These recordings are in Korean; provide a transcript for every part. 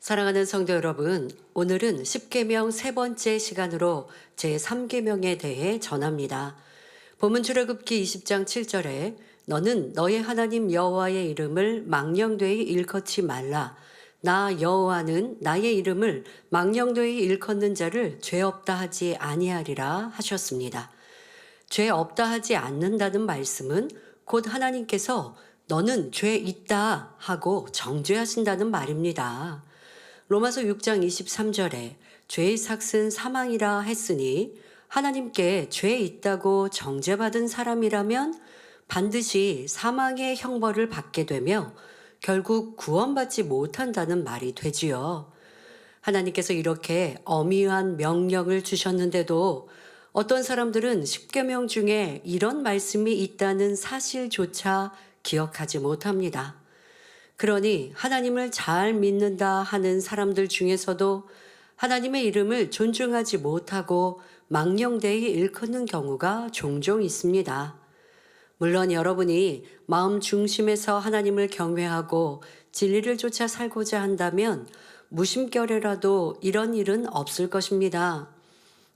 사랑하는 성도 여러분, 오늘은 십계명 세 번째 시간으로 제3계명에 대해 전합니다. 본문 출애굽기 20장 7절에 너는 너의 하나님 여호와의 이름을 망령되이 일컫지 말라. 나 여호와는 나의 이름을 망령되이 일컫는 자를 죄 없다 하지 아니하리라 하셨습니다. 죄 없다 하지 않는다는 말씀은 곧 하나님께서 너는 죄 있다 하고 정죄하신다는 말입니다. 로마서 6장 23절에 죄의 삭은 사망이라 했으니 하나님께 죄 있다고 정죄받은 사람이라면 반드시 사망의 형벌을 받게 되며 결국 구원받지 못한다는 말이 되지요. 하나님께서 이렇게 엄위한 명령을 주셨는데도 어떤 사람들은 십계명 중에 이런 말씀이 있다는 사실조차 기억하지 못합니다. 그러니 하나님을 잘 믿는다 하는 사람들 중에서도 하나님의 이름을 존중하지 못하고 망령되이 일컫는 경우가 종종 있습니다. 물론 여러분이 마음 중심에서 하나님을 경외하고 진리를 쫓아 살고자 한다면 무심결에라도 이런 일은 없을 것입니다.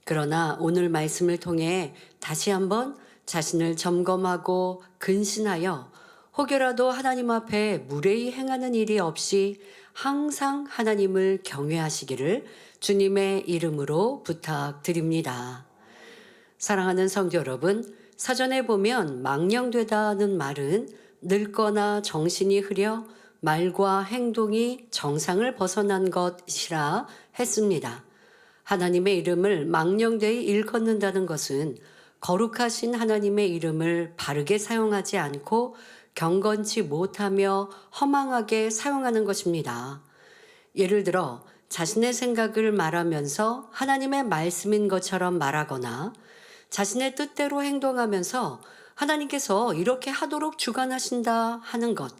그러나 오늘 말씀을 통해 다시 한번 자신을 점검하고 근신하여 혹여라도 하나님 앞에 무례히 행하는 일이 없이 항상 하나님을 경외하시기를 주님의 이름으로 부탁드립니다. 사랑하는 성도 여러분, 사전에 보면 망령되다는 말은 늙거나 정신이 흐려 말과 행동이 정상을 벗어난 것이라 했습니다. 하나님의 이름을 망령되이 일컫는다는 것은 거룩하신 하나님의 이름을 바르게 사용하지 않고 경건치 못하며 허망하게 사용하는 것입니다. 예를 들어 자신의 생각을 말하면서 하나님의 말씀인 것처럼 말하거나 자신의 뜻대로 행동하면서 하나님께서 이렇게 하도록 주관하신다 하는 것,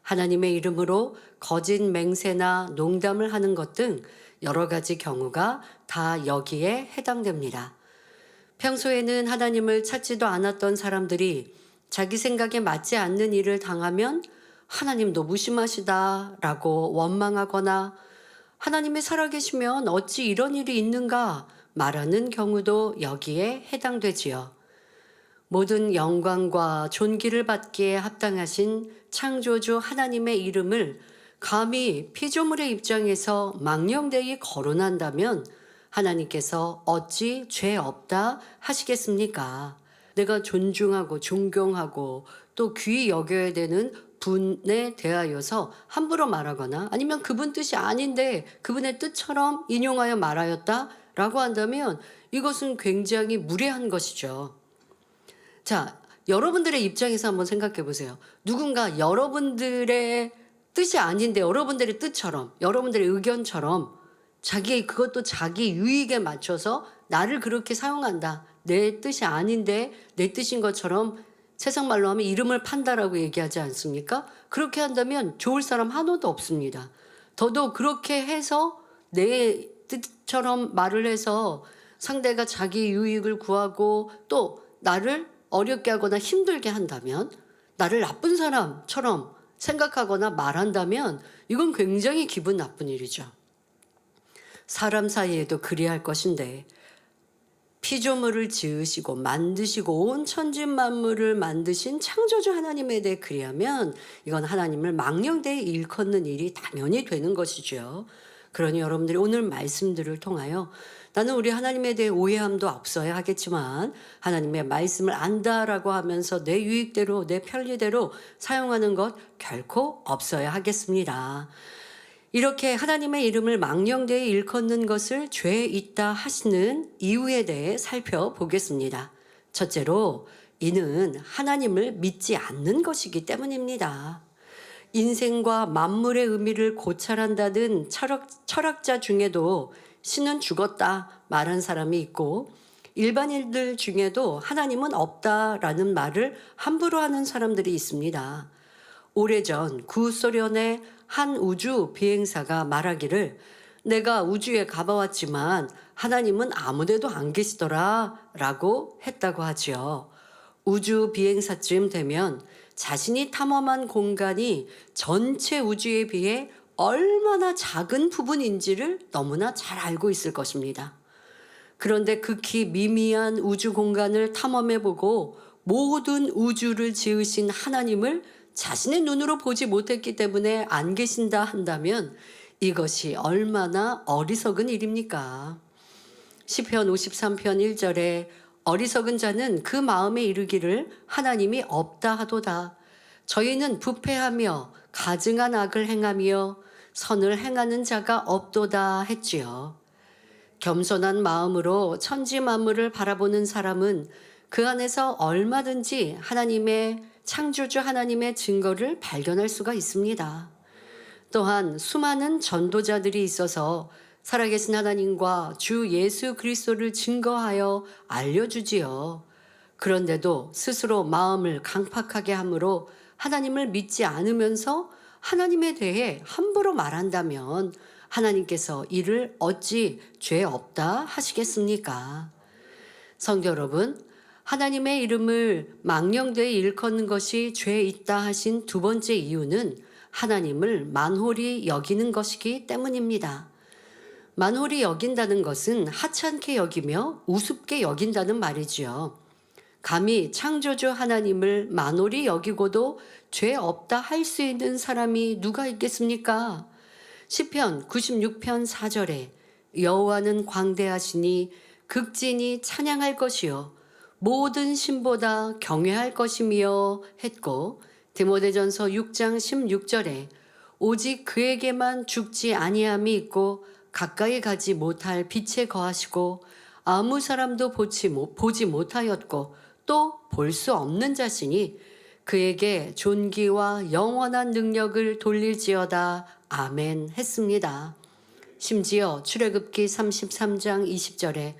하나님의 이름으로 거짓 맹세나 농담을 하는 것 등 여러 가지 경우가 다 여기에 해당됩니다. 평소에는 하나님을 찾지도 않았던 사람들이 자기 생각에 맞지 않는 일을 당하면 하나님도 무심하시다 라고 원망하거나 하나님이 살아계시면 어찌 이런 일이 있는가 말하는 경우도 여기에 해당되지요. 모든 영광과 존귀를 받기에 합당하신 창조주 하나님의 이름을 감히 피조물의 입장에서 망령되이 거론한다면 하나님께서 어찌 죄 없다 하시겠습니까? 내가 존중하고 존경하고 또 귀히 여겨야 되는 분에 대하여서 함부로 말하거나 아니면 그분 뜻이 아닌데 그분의 뜻처럼 인용하여 말하였다 라고 한다면 이것은 굉장히 무례한 것이죠. 자, 여러분들의 입장에서 한번 생각해 보세요. 누군가 여러분들의 뜻이 아닌데 여러분들의 뜻처럼 여러분들의 의견처럼 그것도 자기 유익에 맞춰서 나를 그렇게 사용한다. 내 뜻이 아닌데 내 뜻인 것처럼 세상 말로 하면 이름을 판다라고 얘기하지 않습니까? 그렇게 한다면 좋을 사람 하나도 없습니다. 더더욱 그렇게 해서 내 뜻처럼 말을 해서 상대가 자기 유익을 구하고 또 나를 어렵게 하거나 힘들게 한다면 나를 나쁜 사람처럼 생각하거나 말한다면 이건 굉장히 기분 나쁜 일이죠. 사람 사이에도 그리할 것인데 피조물을 지으시고 만드시고 온 천지 만물을 만드신 창조주 하나님에 대해 그리하면 이건 하나님을 망령되이 일컫는 일이 당연히 되는 것이죠. 그러니 여러분들이 오늘 말씀들을 통하여 나는 우리 하나님에 대해 오해함도 없어야 하겠지만 하나님의 말씀을 안다라고 하면서 내 유익대로 내 편리대로 사용하는 것 결코 없어야 하겠습니다. 이렇게 하나님의 이름을 망령되이 일컫는 것을 죄 있다 하시는 이유에 대해 살펴보겠습니다. 첫째로 이는 하나님을 믿지 않는 것이기 때문입니다. 인생과 만물의 의미를 고찰한다는 철학자 중에도 신은 죽었다 말한 사람이 있고 일반인들 중에도 하나님은 없다라는 말을 함부로 하는 사람들이 있습니다. 오래전 구소련의 한 우주 비행사가 말하기를 내가 우주에 가봐왔지만 하나님은 아무데도 안 계시더라 라고 했다고 하지요. 우주 비행사쯤 되면 자신이 탐험한 공간이 전체 우주에 비해 얼마나 작은 부분인지를 너무나 잘 알고 있을 것입니다. 그런데 극히 미미한 우주 공간을 탐험해보고 모든 우주를 지으신 하나님을 자신의 눈으로 보지 못했기 때문에 안 계신다 한다면 이것이 얼마나 어리석은 일입니까? 시편 53편 1절에 어리석은 자는 그 마음에 이르기를 하나님이 없다 하도다. 저희는 부패하며 가증한 악을 행하며 선을 행하는 자가 없도다 했지요. 겸손한 마음으로 천지 만물을 바라보는 사람은 그 안에서 얼마든지 하나님의 창조주 하나님의 증거를 발견할 수가 있습니다. 또한 수많은 전도자들이 있어서 살아계신 하나님과 주 예수 그리스도를 증거하여 알려주지요. 그런데도 스스로 마음을 강팍하게 함으로 하나님을 믿지 않으면서 하나님에 대해 함부로 말한다면 하나님께서 이를 어찌 죄 없다 하시겠습니까? 성도 여러분, 하나님의 이름을 망령되이 일컫는 것이 죄 있다 하신 두 번째 이유는 하나님을 만홀히 여기는 것이기 때문입니다. 만홀히 여긴다는 것은 하찮게 여기며 우습게 여긴다는 말이지요. 감히 창조주 하나님을 만홀히 여기고도 죄 없다 할 수 있는 사람이 누가 있겠습니까? 시편 96편 4절에 여호와는 광대하시니 극진히 찬양할 것이요 모든 신보다 경외할 것이며 했고, 디모데전서 6장 16절에 오직 그에게만 죽지 아니함이 있고 가까이 가지 못할 빛에 거하시고 아무 사람도 보지 못하였고 또 볼 수 없는 자시니 그에게 존귀와 영원한 능력을 돌릴지어다. 아멘 했습니다. 심지어 출애굽기 33장 20절에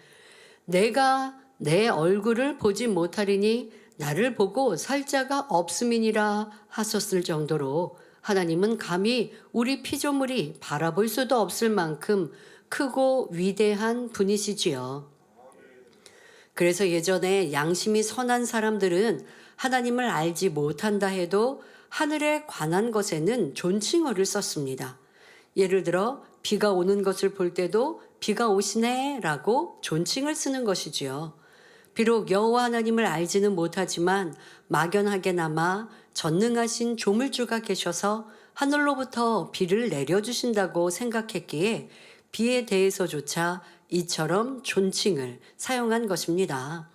내가 내 얼굴을 보지 못하리니 나를 보고 살 자가 없음이니라 하셨을 정도로 하나님은 감히 우리 피조물이 바라볼 수도 없을 만큼 크고 위대한 분이시지요. 그래서 예전에 양심이 선한 사람들은 하나님을 알지 못한다 해도 하늘에 관한 것에는 존칭어를 썼습니다. 예를 들어 비가 오는 것을 볼 때도 비가 오시네 라고 존칭을 쓰는 것이지요. 비록 여호와 하나님을 알지는 못하지만 막연하게나마 전능하신 조물주가 계셔서 하늘로부터 비를 내려주신다고 생각했기에 비에 대해서조차 이처럼 존칭을 사용한 것입니다.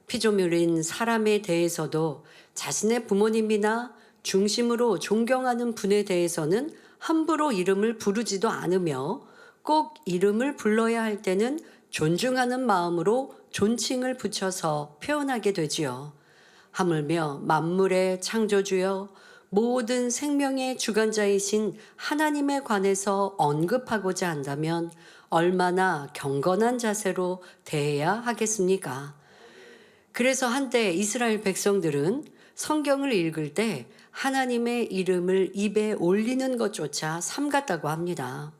피조물인 사람에 대해서도 자신의 부모님이나 중심으로 존경하는 분에 대해서는 함부로 이름을 부르지도 않으며 꼭 이름을 불러야 할 때는 존중하는 마음으로 존칭을 붙여서 표현하게 되지요. 하물며 만물의 창조주여 모든 생명의 주관자이신 하나님에 관해서 언급하고자 한다면 얼마나 경건한 자세로 대해야 하겠습니까? 그래서 한때 이스라엘 백성들은 성경을 읽을 때 하나님의 이름을 입에 올리는 것조차 삼갔다고 합니다.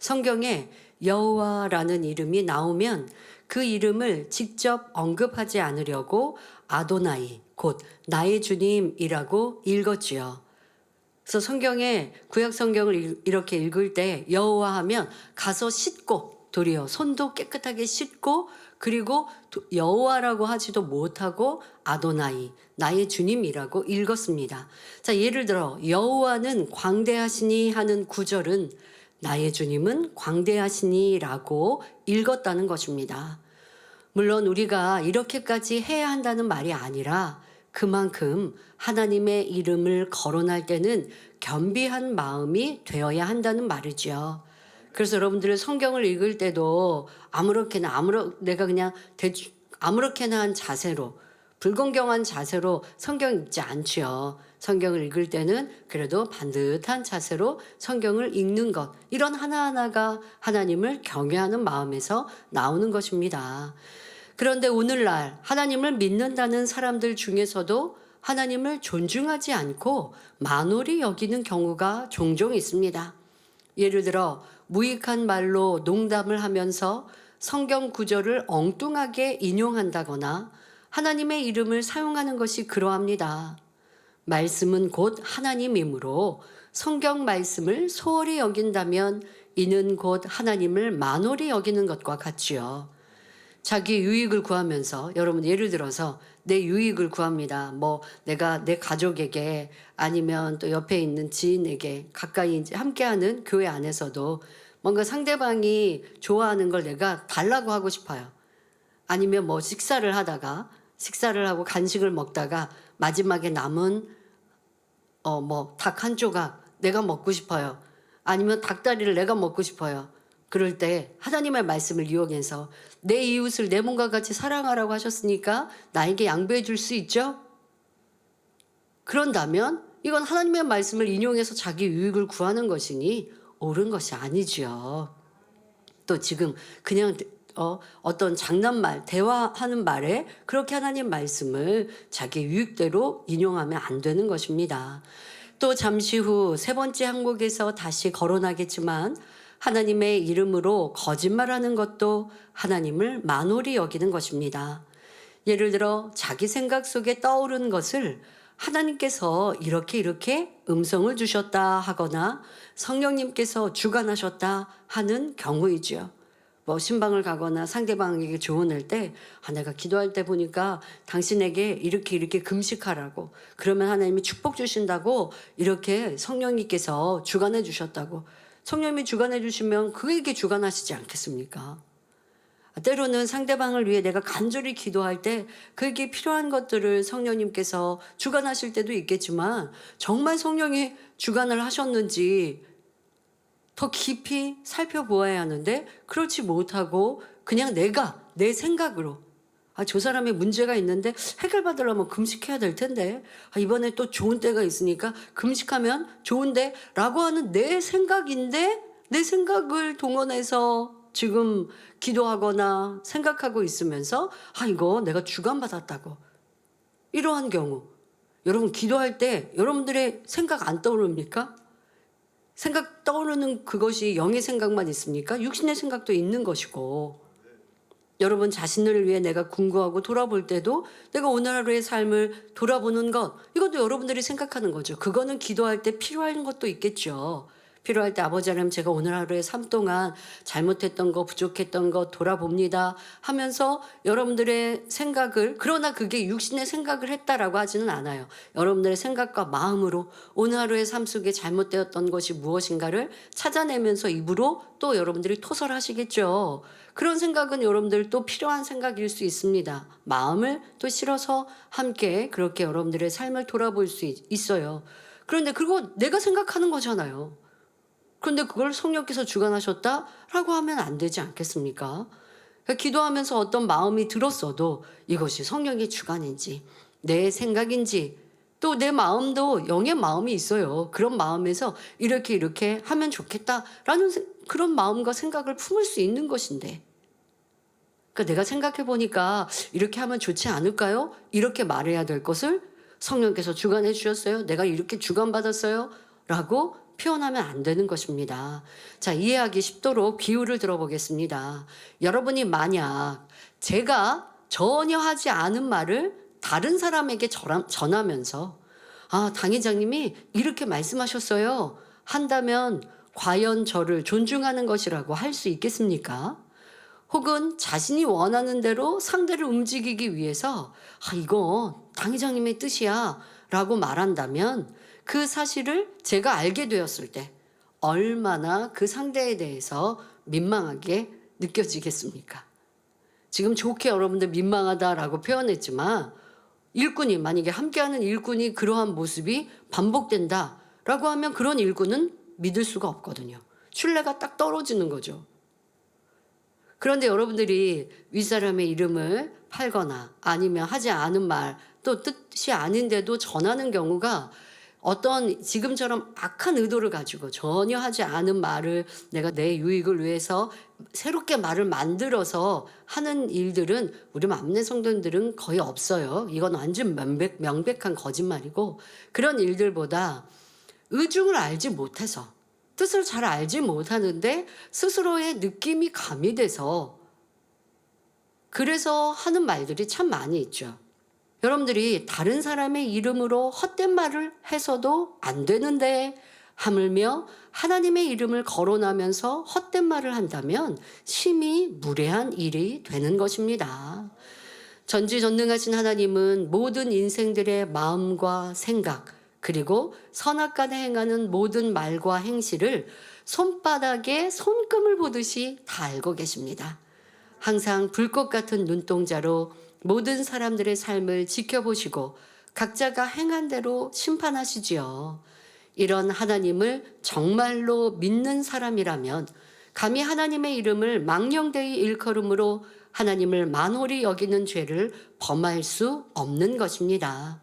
성경에 여호와라는 이름이 나오면 그 이름을 직접 언급하지 않으려고 아도나이, 곧 나의 주님이라고 읽었지요. 그래서 성경에 구약 성경을 이렇게 읽을 때 여호와 하면 가서 씻고 도리어 손도 깨끗하게 씻고 그리고 여호와라고 하지도 못하고 아도나이, 나의 주님이라고 읽었습니다. 자, 예를 들어 여호와는 광대하시니 하는 구절은 나의 주님은 광대하시니라고 읽었다는 것입니다. 물론 우리가 이렇게까지 해야 한다는 말이 아니라 그만큼 하나님의 이름을 거론할 때는 겸비한 마음이 되어야 한다는 말이죠. 그래서 여러분들 성경을 읽을 때도 내가 그냥 아무렇게나 한 자세로 불공경한 자세로 성경 읽지 않지요. 성경을 읽을 때는 그래도 반듯한 자세로 성경을 읽는 것, 이런 하나하나가 하나님을 경외하는 마음에서 나오는 것입니다. 그런데 오늘날 하나님을 믿는다는 사람들 중에서도 하나님을 존중하지 않고 만홀히 여기는 경우가 종종 있습니다. 예를 들어 무익한 말로 농담을 하면서 성경 구절을 엉뚱하게 인용한다거나 하나님의 이름을 사용하는 것이 그러합니다. 말씀은 곧 하나님이므로 성경 말씀을 소홀히 여긴다면 이는 곧 하나님을 만홀히 여기는 것과 같지요. 자기 유익을 구하면서 여러분 예를 들어서 내 유익을 구합니다. 뭐 내가 내 가족에게 아니면 또 옆에 있는 지인에게 가까이 이제 함께하는 교회 안에서도 뭔가 상대방이 좋아하는 걸 내가 달라고 하고 싶어요. 아니면 뭐 식사를 하고 간식을 먹다가 마지막에 남은 뭐 닭 한 조각 내가 먹고 싶어요. 아니면 닭다리를 내가 먹고 싶어요. 그럴 때 하나님의 말씀을 이용해서 내 이웃을 내 몸과 같이 사랑하라고 하셨으니까 나에게 양보해 줄 수 있죠? 그런다면 이건 하나님의 말씀을 인용해서 자기 유익을 구하는 것이니 옳은 것이 아니지요. 또 지금 그냥 어떤 장난말, 대화하는 말에 그렇게 하나님 말씀을 자기 유익대로 인용하면 안 되는 것입니다. 또 잠시 후 세 번째 항목에서 다시 거론하겠지만 하나님의 이름으로 거짓말하는 것도 하나님을 만홀히 여기는 것입니다. 예를 들어 자기 생각 속에 떠오른 것을 하나님께서 이렇게 음성을 주셨다 하거나 성령님께서 주관하셨다 하는 경우이지요. 뭐 신방을 가거나 상대방에게 조언할 때 내가 기도할 때 보니까 당신에게 이렇게 금식하라고, 그러면 하나님이 축복 주신다고 이렇게 성령님께서 주관해 주셨다고. 성령님이 주관해 주시면 그에게 주관하시지 않겠습니까? 때로는 상대방을 위해 내가 간절히 기도할 때 그에게 필요한 것들을 성령님께서 주관하실 때도 있겠지만 정말 성령이 주관을 하셨는지 더 깊이 살펴보아야 하는데 그렇지 못하고 그냥 내 생각으로 저 사람의 문제가 있는데 해결받으려면 금식해야 될 텐데 이번에 또 좋은 때가 있으니까 금식하면 좋은데 라고 하는 내 생각인데 내 생각을 동원해서 지금 기도하거나 생각하고 있으면서 이거 내가 주관받았다고. 이러한 경우 여러분 기도할 때 여러분들의 생각 안 떠오릅니까? 생각 떠오르는 그것이 영의 생각만 있습니까? 육신의 생각도 있는 것이고, 여러분 자신을 위해 내가 궁구하고 돌아볼 때도 내가 오늘 하루의 삶을 돌아보는 것, 이것도 여러분들이 생각하는 거죠. 그거는 기도할 때 필요한 것도 있겠죠. 필요할 때 아버지 하나님 제가 오늘 하루의 삶 동안 잘못했던 거 부족했던 거 돌아봅니다 하면서 여러분들의 생각을, 그러나 그게 육신의 생각을 했다라고 하지는 않아요. 여러분들의 생각과 마음으로 오늘 하루의 삶 속에 잘못되었던 것이 무엇인가를 찾아내면서 입으로 또 여러분들이 토설하시겠죠. 그런 생각은 여러분들 또 필요한 생각일 수 있습니다. 마음을 또 실어서 함께 그렇게 여러분들의 삶을 돌아볼 수 있어요. 그런데 그거 내가 생각하는 거잖아요. 그런데 그걸 성령께서 주관하셨다라고 하면 안 되지 않겠습니까? 그러니까 기도하면서 어떤 마음이 들었어도 이것이 성령의 주관인지 내 생각인지 또 내 마음도 영의 마음이 있어요. 그런 마음에서 이렇게 하면 좋겠다라는 그런 마음과 생각을 품을 수 있는 것인데, 그러니까 내가 생각해 보니까 이렇게 하면 좋지 않을까요? 이렇게 말해야 될 것을 성령께서 주관해 주셨어요. 내가 이렇게 주관받았어요. 라고 표현하면 안 되는 것입니다. 자, 이해하기 쉽도록 비유를 들어보겠습니다. 여러분이 만약 제가 전혀 하지 않은 말을 다른 사람에게 전하면서 당 회장님이 이렇게 말씀하셨어요 한다면 과연 저를 존중하는 것이라고 할 수 있겠습니까? 혹은 자신이 원하는 대로 상대를 움직이기 위해서 이거 당 회장님의 뜻이야 라고 말한다면 그 사실을 제가 알게 되었을 때 얼마나 그 상대에 대해서 민망하게 느껴지겠습니까? 지금 좋게 여러분들 민망하다라고 표현했지만 만약에 함께하는 일꾼이 그러한 모습이 반복된다라고 하면 그런 일꾼은 믿을 수가 없거든요. 신뢰가 딱 떨어지는 거죠. 그런데 여러분들이 윗사람의 이름을 팔거나 아니면 하지 않은 말, 또 뜻이 아닌데도 전하는 경우가 어떤 지금처럼 악한 의도를 가지고 전혀 하지 않은 말을 내가 내 유익을 위해서 새롭게 말을 만들어서 하는 일들은 우리 맘내 성도들은 거의 없어요. 이건 완전 명백한 거짓말이고, 그런 일들보다 의중을 알지 못해서 뜻을 잘 알지 못하는데 스스로의 느낌이 가미돼서 그래서 하는 말들이 참 많이 있죠. 여러분들이 다른 사람의 이름으로 헛된 말을 해서도 안 되는데 하물며 하나님의 이름을 거론하면서 헛된 말을 한다면 심히 무례한 일이 되는 것입니다. 전지전능하신 하나님은 모든 인생들의 마음과 생각 그리고 선악간에 행하는 모든 말과 행실을 손바닥에 손금을 보듯이 다 알고 계십니다. 항상 불꽃 같은 눈동자로 모든 사람들의 삶을 지켜보시고 각자가 행한 대로 심판하시지요. 이런 하나님을 정말로 믿는 사람이라면 감히 하나님의 이름을 망령되이 일컬음으로 하나님을 만홀히 여기는 죄를 범할 수 없는 것입니다.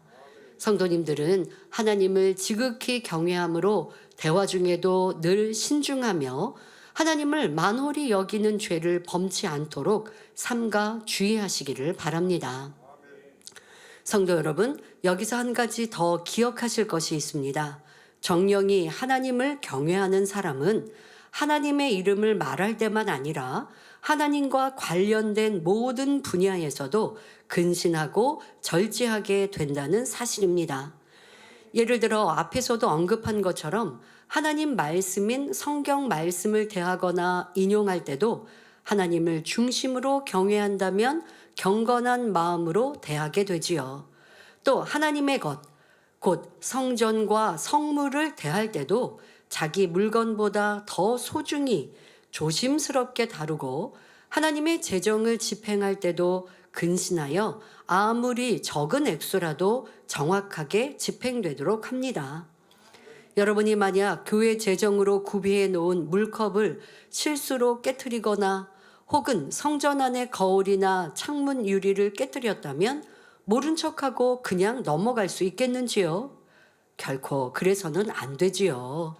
성도님들은 하나님을 지극히 경외함으로 대화 중에도 늘 신중하며 하나님을 만홀히 여기는 죄를 범치 않도록 삼가 주의하시기를 바랍니다. 성도 여러분, 여기서 한 가지 더 기억하실 것이 있습니다. 정령이 하나님을 경외하는 사람은 하나님의 이름을 말할 때만 아니라 하나님과 관련된 모든 분야에서도 근신하고 절제하게 된다는 사실입니다. 예를 들어 앞에서도 언급한 것처럼 하나님 말씀인 성경 말씀을 대하거나 인용할 때도 하나님을 중심으로 경외한다면 경건한 마음으로 대하게 되지요. 또 하나님의 것, 곧 성전과 성물을 대할 때도 자기 물건보다 더 소중히 조심스럽게 다루고 하나님의 재정을 집행할 때도 근신하여 아무리 적은 액수라도 정확하게 집행되도록 합니다. 여러분이 만약 교회 재정으로 구비해 놓은 물컵을 실수로 깨트리거나 혹은 성전 안의 거울이나 창문 유리를 깨뜨렸다면 모른 척하고 그냥 넘어갈 수 있겠는지요? 결코 그래서는 안 되지요.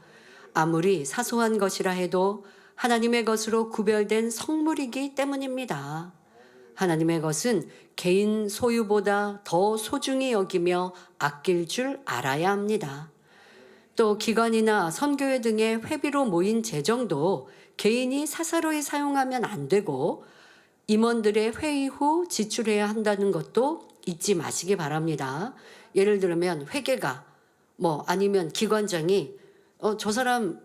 아무리 사소한 것이라 해도 하나님의 것으로 구별된 성물이기 때문입니다. 하나님의 것은 개인 소유보다 더 소중히 여기며 아낄 줄 알아야 합니다. 또 기관이나 선교회 등의 회비로 모인 재정도 개인이 사사로이 사용하면 안 되고 임원들의 회의 후 지출해야 한다는 것도 잊지 마시기 바랍니다. 예를 들면 회계가 아니면 기관장이 저 사람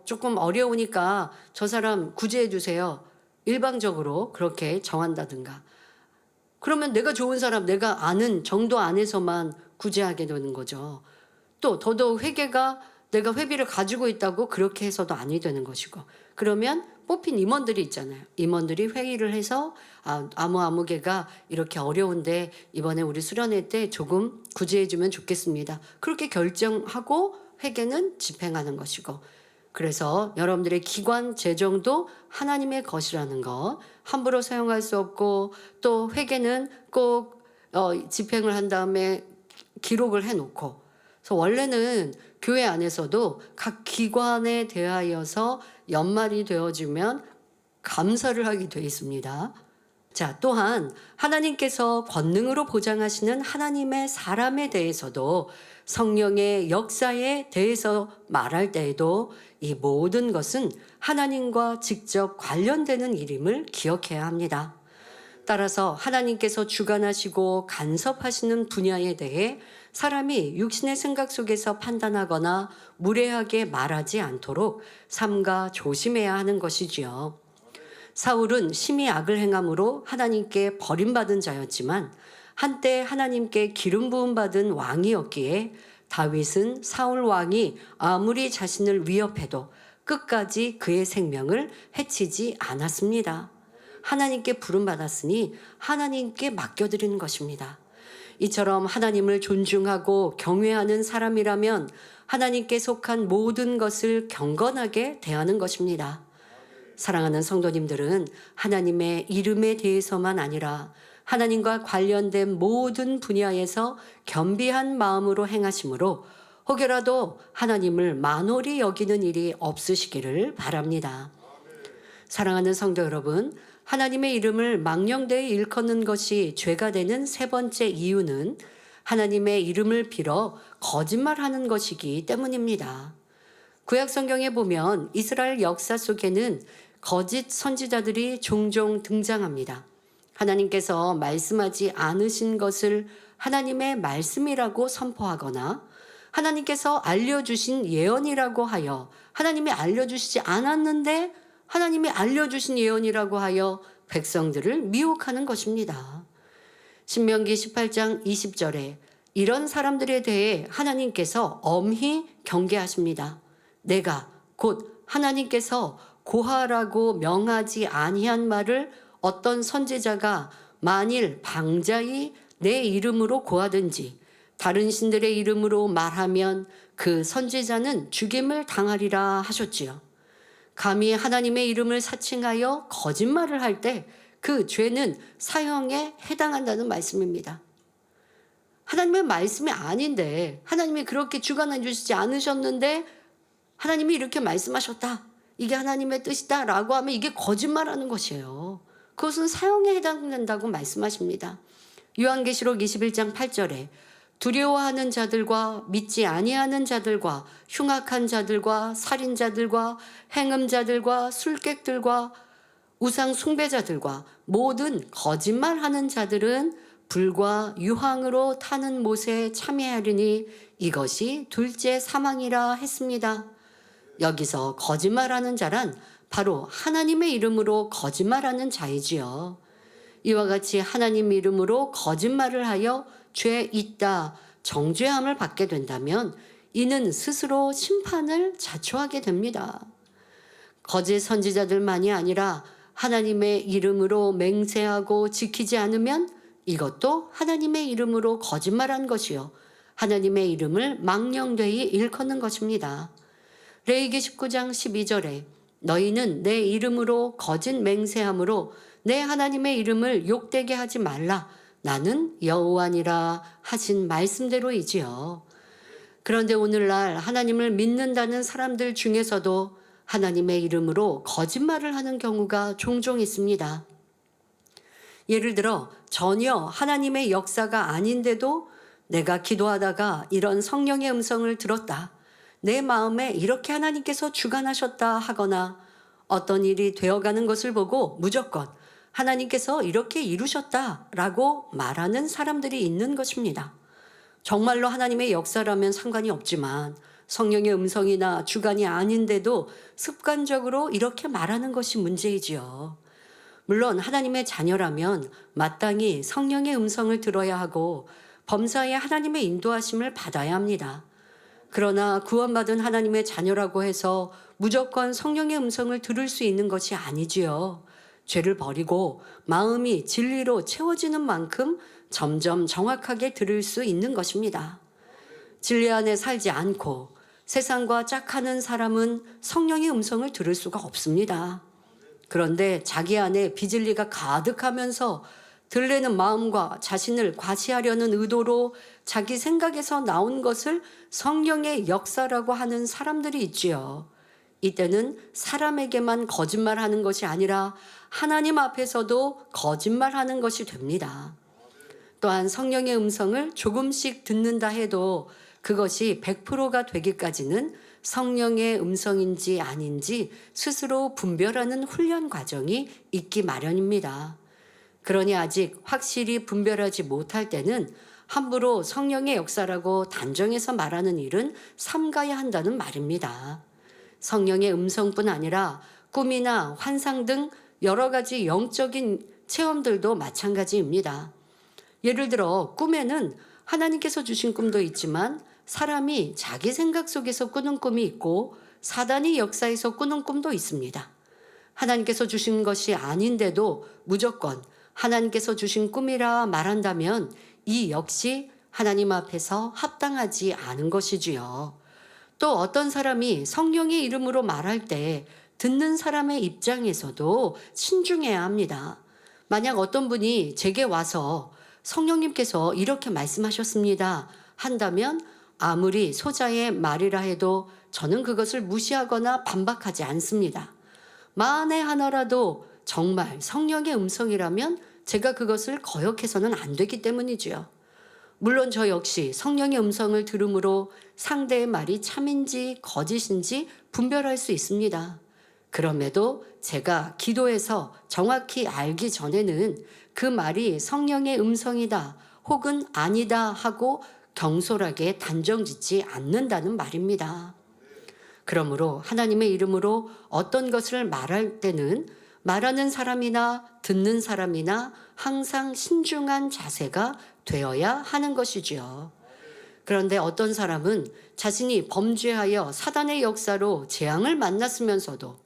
조금 어려우니까 저 사람 구제해 주세요. 일방적으로 그렇게 정한다든가. 그러면 내가 좋은 사람, 내가 아는 정도 안에서만 구제하게 되는 거죠. 또 더더욱 회계가 내가 회비를 가지고 있다고 그렇게 해서도 아니 되는 것이고. 그러면 뽑힌 임원들이 있잖아요. 임원들이 회의를 해서 아무개가 이렇게 어려운데 이번에 우리 수련회 때 조금 구제해 주면 좋겠습니다. 그렇게 결정하고 회계는 집행하는 것이고. 그래서 여러분들의 기관 재정도 하나님의 것이라는 거 함부로 사용할 수 없고, 또 회계는 꼭 집행을 한 다음에 기록을 해놓고, 그래서 원래는 교회 안에서도 각 기관에 대하여서 연말이 되어지면 감사를 하게 되어 있습니다. 자, 또한 하나님께서 권능으로 보장하시는 하나님의 사람에 대해서도 성령의 역사에 대해서 말할 때에도 이 모든 것은 하나님과 직접 관련되는 일임을 기억해야 합니다. 따라서 하나님께서 주관하시고 간섭하시는 분야에 대해 사람이 육신의 생각 속에서 판단하거나 무례하게 말하지 않도록 삼가 조심해야 하는 것이지요. 사울은 심히 악을 행함으로 하나님께 버림받은 자였지만 한때 하나님께 기름 부음 받은 왕이었기에 다윗은 사울 왕이 아무리 자신을 위협해도 끝까지 그의 생명을 해치지 않았습니다. 하나님께 부름 받았으니 하나님께 맡겨드리는 것입니다. 이처럼 하나님을 존중하고 경외하는 사람이라면 하나님께 속한 모든 것을 경건하게 대하는 것입니다. 사랑하는 성도님들은 하나님의 이름에 대해서만 아니라 하나님과 관련된 모든 분야에서 겸비한 마음으로 행하심으로 혹여라도 하나님을 만홀히 여기는 일이 없으시기를 바랍니다. 사랑하는 성도 여러분, 하나님의 이름을 망령되이 일컫는 것이 죄가 되는 세 번째 이유는 하나님의 이름을 빌어 거짓말하는 것이기 때문입니다. 구약 성경에 보면 이스라엘 역사 속에는 거짓 선지자들이 종종 등장합니다. 하나님께서 말씀하지 않으신 것을 하나님의 말씀이라고 선포하거나 하나님께서 알려주신 예언이라고 하여 하나님이 알려주시지 않았는데 하나님이 알려주신 예언이라고 하여 백성들을 미혹하는 것입니다. 신명기 18장 20절에 이런 사람들에 대해 하나님께서 엄히 경계하십니다. 내가 곧 하나님께서 고하라고 명하지 아니한 말을 어떤 선지자가 만일 방자히 내 이름으로 고하든지 다른 신들의 이름으로 말하면 그 선지자는 죽임을 당하리라 하셨지요. 감히 하나님의 이름을 사칭하여 거짓말을 할 때 그 죄는 사형에 해당한다는 말씀입니다. 하나님의 말씀이 아닌데 하나님이 그렇게 주관해 주시지 않으셨는데 하나님이 이렇게 말씀하셨다. 이게 하나님의 뜻이다 라고 하면 이게 거짓말하는 것이에요. 그것은 사형에 해당된다고 말씀하십니다. 요한계시록 21장 8절에 두려워하는 자들과 믿지 아니하는 자들과 흉악한 자들과 살인자들과 행음자들과 술객들과 우상 숭배자들과 모든 거짓말하는 자들은 불과 유황으로 타는 못에 참여하리니 이것이 둘째 사망이라 했습니다. 여기서 거짓말하는 자란 바로 하나님의 이름으로 거짓말하는 자이지요. 이와 같이 하나님 이름으로 거짓말을 하여 죄 있다 정죄함을 받게 된다면 이는 스스로 심판을 자초하게 됩니다. 거짓 선지자들만이 아니라 하나님의 이름으로 맹세하고 지키지 않으면 이것도 하나님의 이름으로 거짓말한 것이요 하나님의 이름을 망령되이 일컫는 것입니다. 레위기 19장 12절에 너희는 내 이름으로 거짓 맹세함으로 내 하나님의 이름을 욕되게 하지 말라 나는 여호와니라 하신 말씀대로이지요. 그런데 오늘날 하나님을 믿는다는 사람들 중에서도 하나님의 이름으로 거짓말을 하는 경우가 종종 있습니다. 예를 들어 전혀 하나님의 역사가 아닌데도 내가 기도하다가 이런 성령의 음성을 들었다. 내 마음에 이렇게 하나님께서 주관하셨다 하거나 어떤 일이 되어가는 것을 보고 무조건 하나님께서 이렇게 이루셨다라고 말하는 사람들이 있는 것입니다. 정말로 하나님의 역사라면 상관이 없지만 성령의 음성이나 주관이 아닌데도 습관적으로 이렇게 말하는 것이 문제이지요. 물론 하나님의 자녀라면 마땅히 성령의 음성을 들어야 하고 범사에 하나님의 인도하심을 받아야 합니다. 그러나 구원받은 하나님의 자녀라고 해서 무조건 성령의 음성을 들을 수 있는 것이 아니지요. 죄를 버리고 마음이 진리로 채워지는 만큼 점점 정확하게 들을 수 있는 것입니다. 진리 안에 살지 않고 세상과 짝하는 사람은 성령의 음성을 들을 수가 없습니다. 그런데 자기 안에 비진리가 가득하면서 들리는 마음과 자신을 과시하려는 의도로 자기 생각에서 나온 것을 성령의 역사라고 하는 사람들이 있지요. 이때는 사람에게만 거짓말하는 것이 아니라 하나님 앞에서도 거짓말하는 것이 됩니다. 또한 성령의 음성을 조금씩 듣는다 해도 그것이 100%가 되기까지는 성령의 음성인지 아닌지 스스로 분별하는 훈련 과정이 있기 마련입니다. 그러니 아직 확실히 분별하지 못할 때는 함부로 성령의 역사라고 단정해서 말하는 일은 삼가야 한다는 말입니다. 성령의 음성뿐 아니라 꿈이나 환상 등 여러 가지 영적인 체험들도 마찬가지입니다. 예를 들어 꿈에는 하나님께서 주신 꿈도 있지만 사람이 자기 생각 속에서 꾸는 꿈이 있고 사단이 역사에서 꾸는 꿈도 있습니다. 하나님께서 주신 것이 아닌데도 무조건 하나님께서 주신 꿈이라 말한다면 이 역시 하나님 앞에서 합당하지 않은 것이지요. 또 어떤 사람이 성령의 이름으로 말할 때 듣는 사람의 입장에서도 신중해야 합니다. 만약 어떤 분이 제게 와서 성령님께서 이렇게 말씀하셨습니다 한다면 아무리 소자의 말이라 해도 저는 그것을 무시하거나 반박하지 않습니다. 만에 하나라도 정말 성령의 음성이라면 제가 그것을 거역해서는 안 되기 때문이지요. 물론 저 역시 성령의 음성을 들음으로 상대의 말이 참인지 거짓인지 분별할 수 있습니다. 그럼에도 제가 기도해서 정확히 알기 전에는 그 말이 성령의 음성이다 혹은 아니다 하고 경솔하게 단정짓지 않는다는 말입니다. 그러므로 하나님의 이름으로 어떤 것을 말할 때는 말하는 사람이나 듣는 사람이나 항상 신중한 자세가 되어야 하는 것이지요. 그런데 어떤 사람은 자신이 범죄하여 사단의 역사로 재앙을 만났으면서도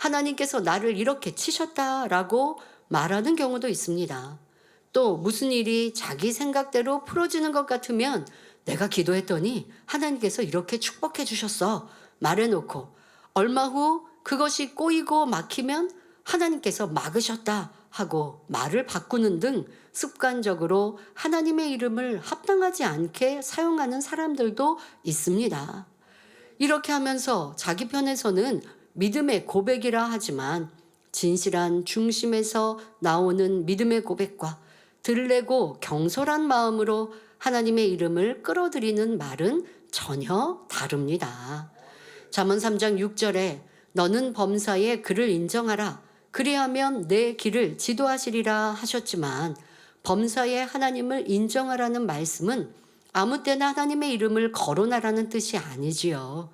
하나님께서 나를 이렇게 치셨다라고 말하는 경우도 있습니다. 또 무슨 일이 자기 생각대로 풀어지는 것 같으면 내가 기도했더니 하나님께서 이렇게 축복해 주셨어 말해놓고 얼마 후 그것이 꼬이고 막히면 하나님께서 막으셨다 하고 말을 바꾸는 등 습관적으로 하나님의 이름을 합당하지 않게 사용하는 사람들도 있습니다. 이렇게 하면서 자기 편에서는 믿음의 고백이라 하지만 진실한 중심에서 나오는 믿음의 고백과 들레고 경솔한 마음으로 하나님의 이름을 끌어들이는 말은 전혀 다릅니다. 잠언 3장 6절에 너는 범사에 그를 인정하라. 그리하면 내 길을 지도하시리라 하셨지만 범사에 하나님을 인정하라는 말씀은 아무 때나 하나님의 이름을 거론하라는 뜻이 아니지요.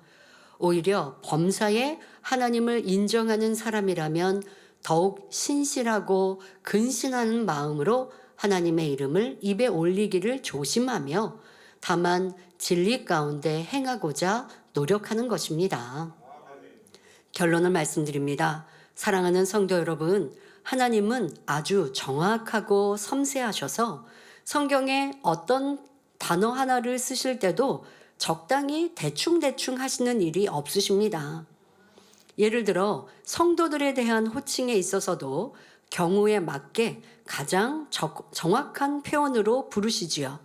오히려 범사에 하나님을 인정하는 사람이라면 더욱 신실하고 근신하는 마음으로 하나님의 이름을 입에 올리기를 조심하며 다만 진리 가운데 행하고자 노력하는 것입니다. 결론을 말씀드립니다. 사랑하는 성도 여러분, 하나님은 아주 정확하고 섬세하셔서 성경에 어떤 단어 하나를 쓰실 때도 적당히 대충대충 하시는 일이 없으십니다. 예를 들어 성도들에 대한 호칭에 있어서도 경우에 맞게 가장 정확한 표현으로 부르시지요.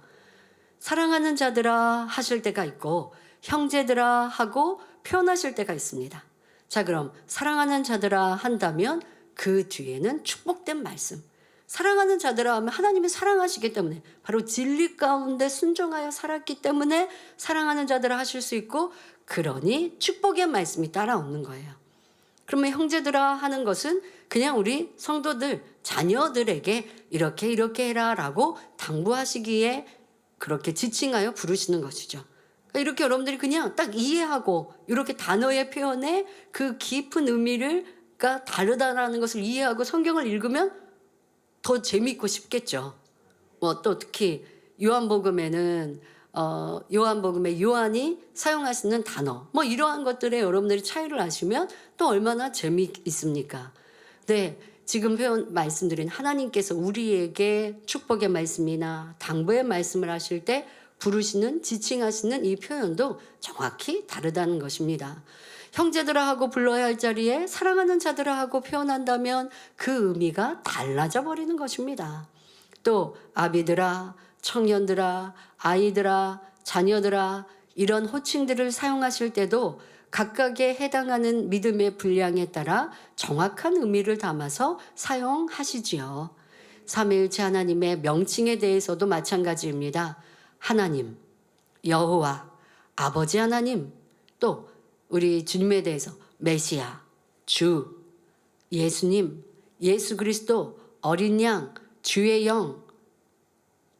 사랑하는 자들아 하실 때가 있고 형제들아 하고 표현하실 때가 있습니다. 자, 그럼 사랑하는 자들아 한다면 그 뒤에는 축복된 말씀. 사랑하는 자들아 하면 하나님이 사랑하시기 때문에 바로 진리 가운데 순종하여 살았기 때문에 사랑하는 자들아 하실 수 있고 그러니 축복의 말씀이 따라오는 거예요. 그러면 형제들아 하는 것은 그냥 우리 성도들, 자녀들에게 이렇게 해라 라고 당부하시기에 그렇게 지칭하여 부르시는 것이죠. 그러니까 이렇게 여러분들이 그냥 딱 이해하고 이렇게 단어의 표현에 그 깊은 의미가 다르다라는 것을 이해하고 성경을 읽으면 더 재미있고 쉽겠죠. 또 특히 요한복음에 요한이 사용하시는 단어 이러한 것들에 여러분들이 차이를 아시면 또 얼마나 재미있습니까? 네, 지금 말씀드린 하나님께서 우리에게 축복의 말씀이나 당부의 말씀을 하실 때 부르시는 지칭하시는 이 표현도 정확히 다르다는 것입니다. 형제들아 하고 불러야 할 자리에 사랑하는 자들아 하고 표현한다면 그 의미가 달라져 버리는 것입니다. 또 아비들아, 청년들아, 아이들아, 자녀들아 이런 호칭들을 사용하실 때도 각각에 해당하는 믿음의 분량에 따라 정확한 의미를 담아서 사용하시지요. 삼위일체 하나님의 명칭에 대해서도 마찬가지입니다. 하나님, 여호와, 아버지 하나님, 또 우리 주님에 대해서 메시아, 주, 예수님, 예수 그리스도, 어린 양, 주의 영,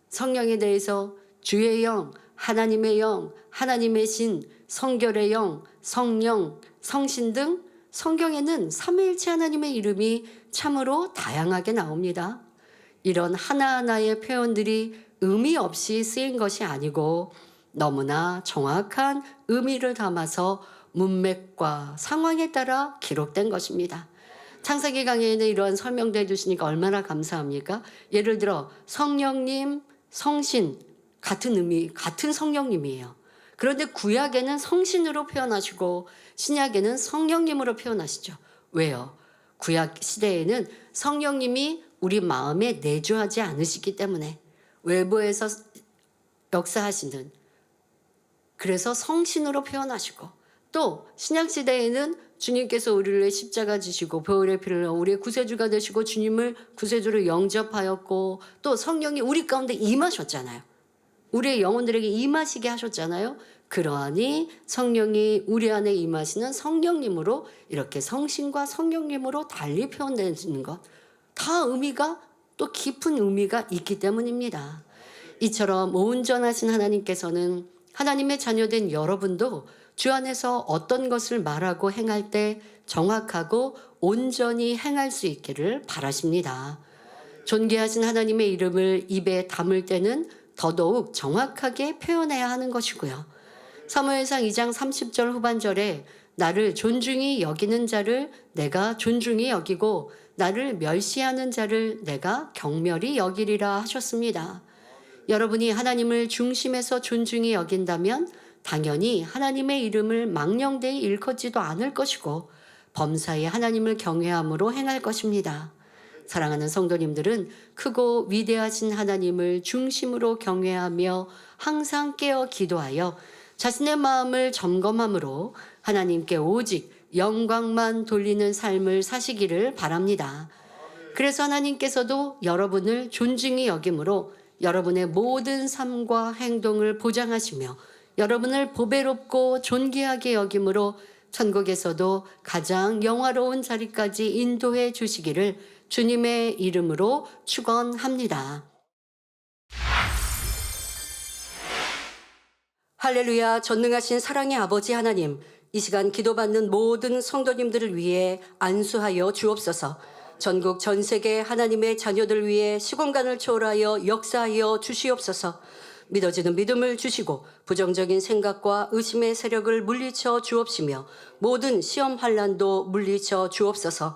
성령에 대해서 주의 영, 하나님의 영, 하나님의 신, 성결의 영, 성령, 성신 등 성경에는 삼위일체 하나님의 이름이 참으로 다양하게 나옵니다. 이런 하나하나의 표현들이 의미 없이 쓰인 것이 아니고 너무나 정확한 의미를 담아서 문맥과 상황에 따라 기록된 것입니다. 창세기 강의에는 이러한 설명도 해주시니까 얼마나 감사합니까? 예를 들어 성령님, 성신 같은 의미, 같은 성령님이에요. 그런데 구약에는 성신으로 표현하시고 신약에는 성령님으로 표현하시죠. 왜요? 구약 시대에는 성령님이 우리 마음에 내주하지 않으시기 때문에 외부에서 역사하시는, 그래서 성신으로 표현하시고, 또 신약 시대에는 주님께서 우리를 십자가 지시고 보혈의 피를 우리의 구세주가 되시고 주님을 구세주로 영접하였고 또 성령이 우리 가운데 임하셨잖아요. 우리의 영혼들에게 임하시게 하셨잖아요. 그러하니 성령이 우리 안에 임하시는 성령님으로 이렇게 성신과 성령님으로 달리 표현되는 것. 다 의미가 또 깊은 의미가 있기 때문입니다. 이처럼 온전하신 하나님께서는 하나님의 자녀된 여러분도 주 안에서 어떤 것을 말하고 행할 때 정확하고 온전히 행할 수 있기를 바라십니다. 존귀하신 하나님의 이름을 입에 담을 때는 더더욱 정확하게 표현해야 하는 것이고요. 사무엘상 2장 30절 후반절에 나를 존중히 여기는 자를 내가 존중히 여기고 나를 멸시하는 자를 내가 경멸히 여기리라 하셨습니다. 여러분이 하나님을 중심에서 존중히 여긴다면 당연히 하나님의 이름을 망령되이 일컫지도 않을 것이고 범사에 하나님을 경외함으로 행할 것입니다. 사랑하는 성도님들은 크고 위대하신 하나님을 중심으로 경외하며 항상 깨어 기도하여 자신의 마음을 점검함으로 하나님께 오직 영광만 돌리는 삶을 사시기를 바랍니다. 그래서 하나님께서도 여러분을 존중히 여김으로 여러분의 모든 삶과 행동을 보장하시며 여러분을 보배롭고 존귀하게 여김으로 천국에서도 가장 영화로운 자리까지 인도해 주시기를 주님의 이름으로 축원합니다. 할렐루야. 전능하신 사랑의 아버지 하나님, 이 시간 기도받는 모든 성도님들을 위해 안수하여 주옵소서. 전국 전 세계 하나님의 자녀들 위해 시공간을 초월하여 역사하여 주시옵소서. 믿어지는 믿음을 주시고 부정적인 생각과 의심의 세력을 물리쳐 주옵시며 모든 시험 환난도 물리쳐 주옵소서.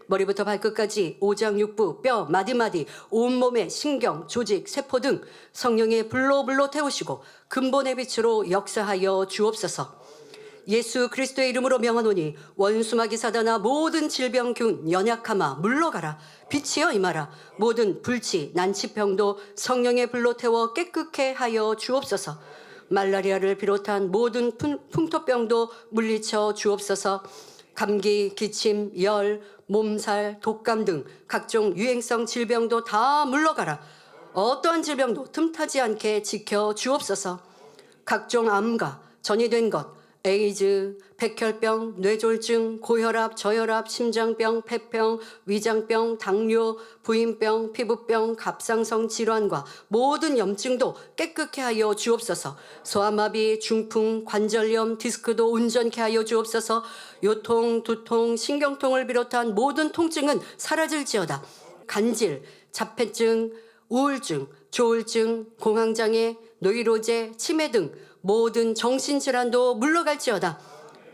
머리부터 발끝까지 오장육부, 뼈, 마디마디, 온몸의 신경, 조직, 세포 등 성령의 불로 태우시고 근본의 빛으로 역사하여 주옵소서. 예수 그리스도의 이름으로 명하노니 원수마귀 사단아 모든 질병균 연약함아 물러가라. 빛이여 임하라. 모든 불치 난치병도 성령의 불로 태워 깨끗게 하여 주옵소서. 말라리아를 비롯한 모든 풍토병도 물리쳐 주옵소서. 감기, 기침, 열, 몸살, 독감 등 각종 유행성 질병도 다 물러가라. 어떠한 질병도 틈타지 않게 지켜 주옵소서. 각종 암과 전이된 것, 에이즈, 백혈병, 뇌졸중, 고혈압, 저혈압, 심장병, 폐병, 위장병, 당뇨, 부인병, 피부병, 갑상선 질환과 모든 염증도 깨끗게 하여 주옵소서. 소아마비, 중풍, 관절염, 디스크도 온전케 하여 주옵소서. 요통, 두통, 신경통을 비롯한 모든 통증은 사라질지어다. 간질, 자폐증, 우울증, 조울증, 공황장애, 노이로제, 치매 등 모든 정신질환도 물러갈지어다.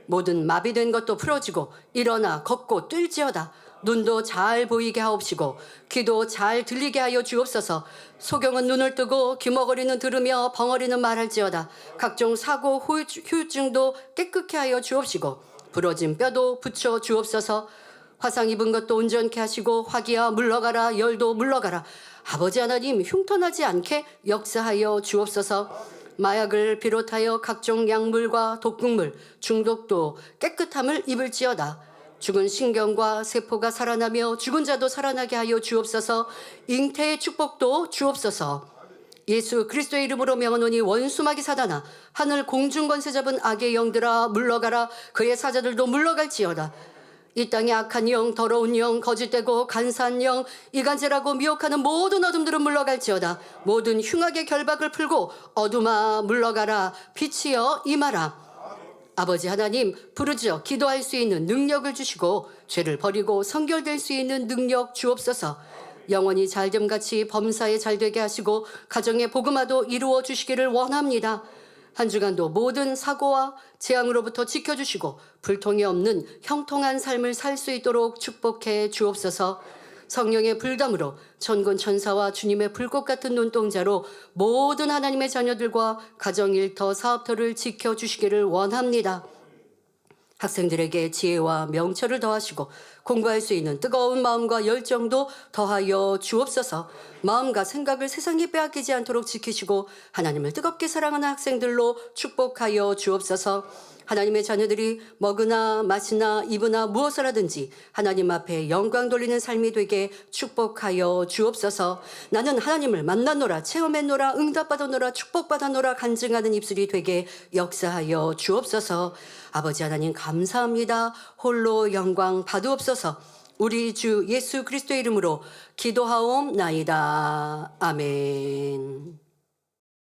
모든 마비된 것도 풀어지고 일어나 걷고 뛸지어다. 눈도 잘 보이게 하옵시고 귀도 잘 들리게 하여 주옵소서. 소경은 눈을 뜨고 귀머거리는 들으며 벙어리는 말할지어다. 각종 사고 후유증도 깨끗게 하여 주옵시고 부러진 뼈도 붙여 주옵소서. 화상 입은 것도 온전케 하시고 화기야 물러가라. 열도 물러가라. 아버지 하나님 흉터나지 않게 역사하여 주옵소서. 마약을 비롯하여 각종 약물과 독극물, 중독도 깨끗함을 입을지어다. 죽은 신경과 세포가 살아나며 죽은 자도 살아나게 하여 주옵소서. 잉태의 축복도 주옵소서. 예수 그리스도의 이름으로 명하노니 원수마귀 사단아 하늘 공중 권세 잡은 악의 영들아 물러가라. 그의 사자들도 물러갈지어다. 이 땅에 악한 영, 더러운 영, 거짓되고 간사한 영, 이간질하고 미혹하는 모든 어둠들은 물러갈지어다. 모든 흉악의 결박을 풀고 어둠아 물러가라. 빛이여 임하라. 아버지 하나님 부르짖어 기도할 수 있는 능력을 주시고 죄를 버리고 성결될 수 있는 능력 주옵소서. 영원히 잘됨같이 범사에 잘되게 하시고 가정의 복음화도 이루어 주시기를 원합니다. 한 주간도 모든 사고와 재앙으로부터 지켜주시고 불통이 없는 형통한 삶을 살 수 있도록 축복해 주옵소서. 성령의 불담으로 천군 천사와 주님의 불꽃 같은 눈동자로 모든 하나님의 자녀들과 가정일터 사업터를 지켜주시기를 원합니다. 학생들에게 지혜와 명철을 더하시고 공부할 수 있는 뜨거운 마음과 열정도 더하여 주옵소서. 마음과 생각을 세상에 빼앗기지 않도록 지키시고 하나님을 뜨겁게 사랑하는 학생들로 축복하여 주옵소서. 하나님의 자녀들이 먹으나 마시나 입으나 무엇을 하든지 하나님 앞에 영광 돌리는 삶이 되게 축복하여 주옵소서. 나는 하나님을 만났노라, 체험했노라, 응답받았노라, 축복받았노라 간증하는 입술이 되게 역사하여 주옵소서. 아버지 하나님 감사합니다. 홀로 영광 받으옵소서. 우리 주 예수 그리스도의 이름으로 기도하옵나이다. 아멘.